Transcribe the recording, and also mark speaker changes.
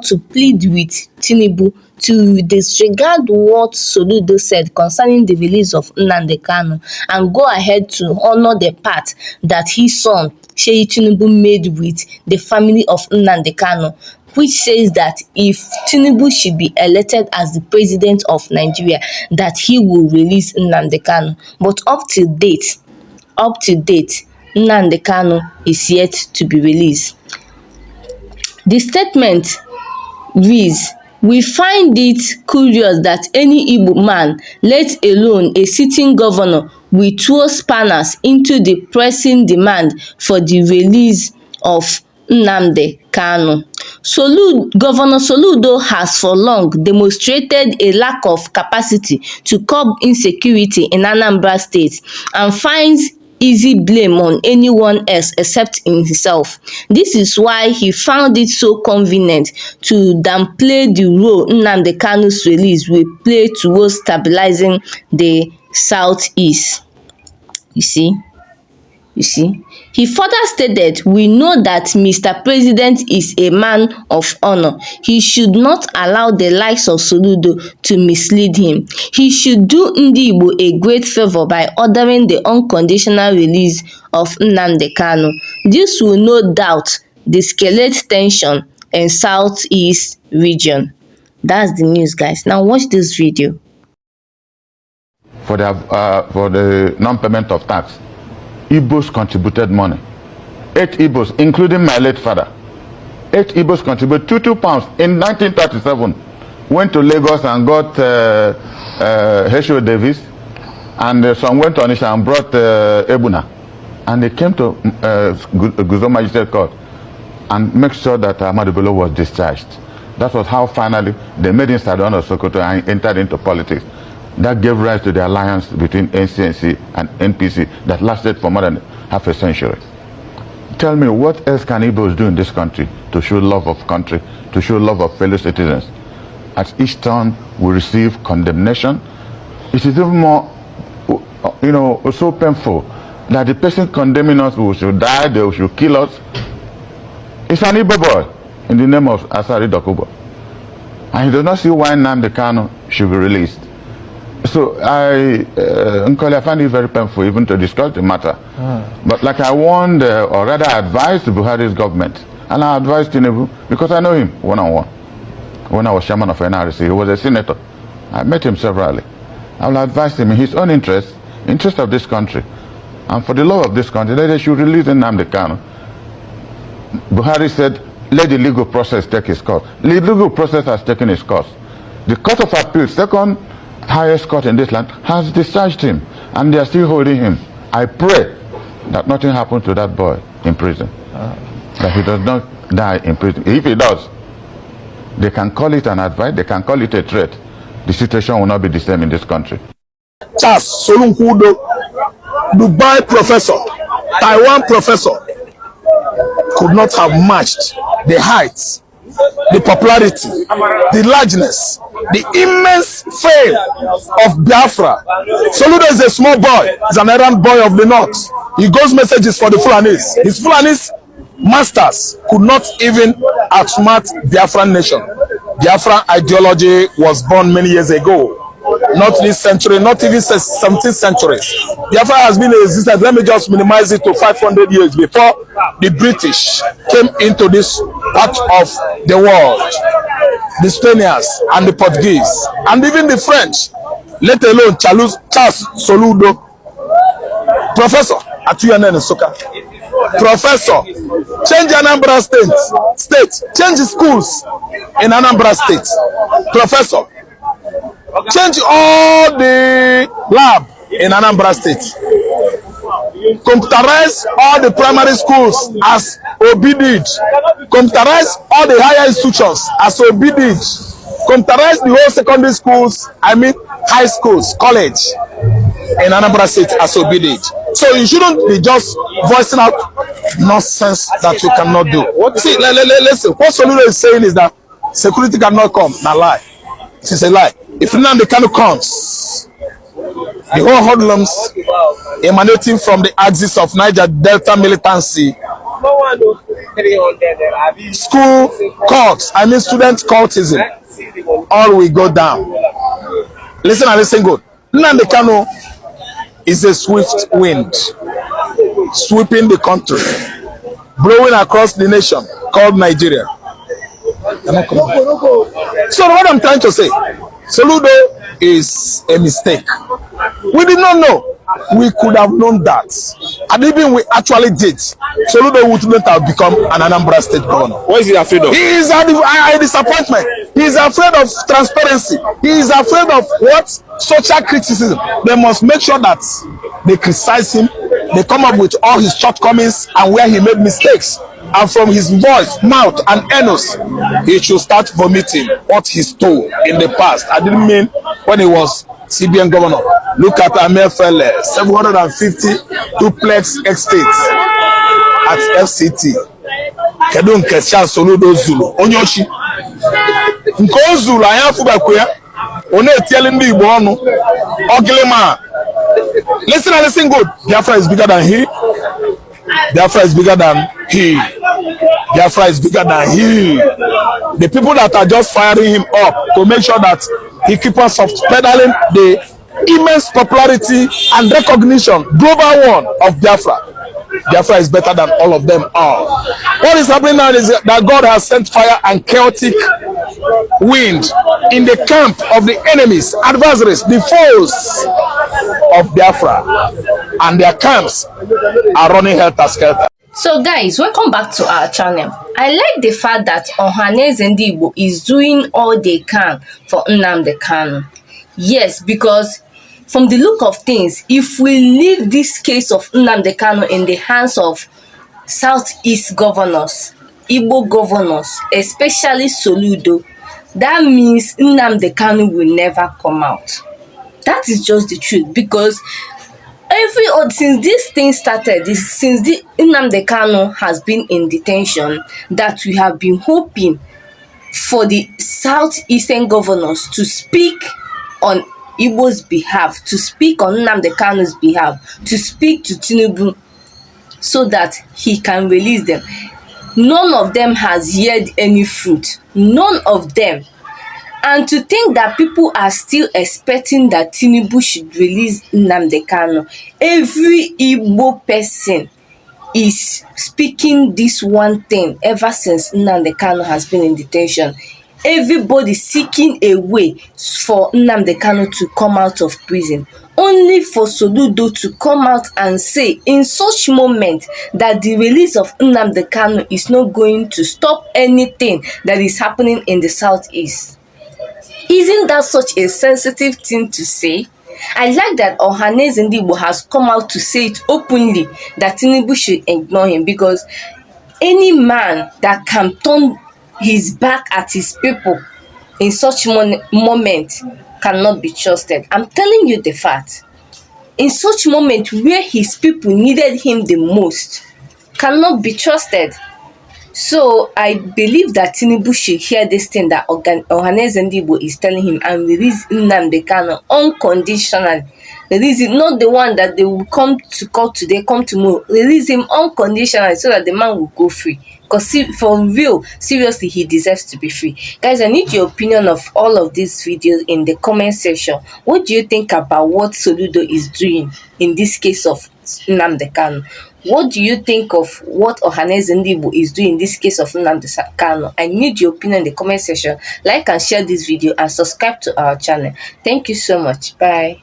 Speaker 1: to plead with Tinubu to disregard what Soludo said concerning the release of Nnamdi Kanu and go ahead to honor the part that his son Sheyi Tinubu made with the family of Nnamdi Kanu, which says that if Tinubu should be elected as the president of Nigeria, that he will release Nnamdi Kanu. But up to date, Nnamdi Kanu is yet to be released. The statement reads, "We find it curious that any Igbo man, let alone a sitting governor, will throw spanners into the pressing demand for the release of Nnamdi Kanu." Governor Soludo has for long demonstrated a lack of capacity to curb insecurity in Anambra State and finds easy blame on anyone else except himself. This is why he found it so convenient to downplay the role Nnamdi Kanu's release will play towards stabilizing the Southeast. You see? He further stated, "We know that Mr. President is a man of honor. He should not allow the likes of Soludo to mislead him. He should do Ndigbo a great favor by ordering the unconditional release of Nnamdi Kanu. This will no doubt de-escalate tension in Southeast region." That's the news, guys. Now watch this video.
Speaker 2: For the non-payment of tax, Igbos contributed money. 8 Igbos, including my late father. 8 Igbos contributed £22 in 1937. Went to Lagos and got H.O. Davis, and some went to Onisha and brought Ebuna. And they came to Guzo Magistrate Court and make sure that Ahmadu Bello was discharged. That was how finally they made him Sardauna of Sokoto and entered into politics. That gave rise to the alliance between NCNC and NPC that lasted for more than half a century. Tell me, what else can Igbos do in this country to show love of country, to show love of fellow citizens? At each turn, we receive condemnation. It is even more, so painful that the person condemning us who should die, they should kill us. It's an Igbo boy in the name of Asari Dokubo. And he does not see why Nnamdi Kanu should be released. So I find it very painful even to discuss the matter. But like I warned, or rather advised Buhari's government, and I advised Tinubu, because I know him one-on-one. When I was chairman of NRC, he was a senator. I met him severally. I will advise him in his own interest of this country, and for the love of this country, that they should release Nnamdi Kanu. Buhari said, let the legal process take its course. The legal process has taken its course. The Court of Appeal, second highest court in this land, has discharged him, and they are still holding him. I pray that nothing happens to that boy in prison, that he does not die in prison. If he does, they can call it an advice, they can call it a threat. The situation will not be the same in this country.
Speaker 3: Charles Soludo, Dubai professor, Taiwan professor, could not have matched the heights, the popularity, the largeness, the immense fame of Biafra. Soludo is a small boy. He's an errand boy of the north. He goes messages for the Fulanis. His Fulanis masters could not even outsmart Biafran nation. Biafran ideology was born many years ago. Not this century, not even 17th century. Biafra has been in existence. Let me just minimize it to 500 years before the British came into this part of the world. The Spaniards and the Portuguese and even the French, let alone Charles Soludo, professor at UNN in Soka. Professor, change Anambra state, change schools in Anambra State. Professor, change all the lab in Anambra State. Computerize all the primary schools as Obi did. Computerize all the higher institutions as Obi did. Computerize the whole secondary schools, high schools, college in Anambra State as Obi did. So you shouldn't be just voicing out nonsense that you cannot do. See, listen, what Soludo is saying is that security cannot come. Not lie. It's a lie. If Nnamdi Kanu comes, the whole hoodlums emanating from the axis of Niger Delta militancy school cults, I mean student cultism, all will go down. Listen and listen good. Nnamdi Kanu is a swift wind sweeping the country, blowing across the nation called Nigeria. So what I'm trying to say, Soludo is a mistake. We did not know. We could have known that. And even we actually did. Soludo wouldn't have become an Anambra state governor.
Speaker 4: What is he afraid of?
Speaker 3: He is a disappointment. He is afraid of transparency. He is afraid of what? Social criticism. They must make sure that they criticize him. They come up with all his shortcomings and where he made mistakes. And from his voice, mouth, and anus, he should start vomiting what he stole in the past. I didn't mean when he was CBN governor. Look at Amefele, 750 duplex estates at FCT. Kedu nke cha Soludo Zulu onyochi nke Zulu anya fubakwe ya one etiele ndị Igbo ọnụ ogilema. Listen and listen good. Biafra is bigger than he. Biafra is bigger than he. Biafra is bigger than he. The people that are just firing him up to make sure that he keeps on soft pedaling the immense popularity and recognition, global one of Biafra. Biafra is better than all of them all. What is happening now is that God has sent fire and chaotic wind in the camp of the enemies, adversaries, the foes of Biafra, and their camps are running helter-skelter.
Speaker 1: So guys, welcome back to our channel. I like the fact that Ohaneze Ndigbo is doing all they can for Nnamdi Kanu. Yes, because from the look of things, if we leave this case of Nnamdi Kanu in the hands of Southeast governors, Igbo governors, especially Soludo, that means Nnamdi Kanu will never come out. That is just the truth, because since this thing started, since the Nnamdi Kanu has been in detention, that we have been hoping for the southeastern governors to speak on Igbo's behalf, to speak on Nnamdi Kanu's behalf, to speak to Tinubu so that he can release them. None of them has yielded any fruit. None of them. And to think that people are still expecting that Tinubu should release Nnamdi Kanu. Every Igbo person is speaking this one thing ever since Nnamdi Kanu has been in detention. Everybody seeking a way for Nnamdi Kanu to come out of prison. Only for Soludo to come out and say in such moment that the release of Nnamdi Kanu is not going to stop anything that is happening in the southeast. Isn't that such a sensitive thing to say? I like that Ohaneze Ndigbo has come out to say it openly that Tinubu should ignore him, because any man that can turn his back at his people in such moment cannot be trusted. I'm telling you the fact. In such moment where his people needed him the most, cannot be trusted. So I believe that Tinubu should hear this thing that Ohaneze Ndigbo is telling him and release Nnamdi Kanu unconditionally. Release it, not the one that they will come to court today, come tomorrow. Release him unconditionally so that the man will go free. Because for real, seriously, he deserves to be free. Guys, I need your opinion of all of these videos in the comment section. What do you think about what Soludo is doing in this case of Nnamdi Kanu? What do you think of what Ohaneze Ndigbo is doing in this case of Nnamdi Kanu? I need your opinion in the comment section. Like and share this video and subscribe to our channel. Thank you so much. Bye.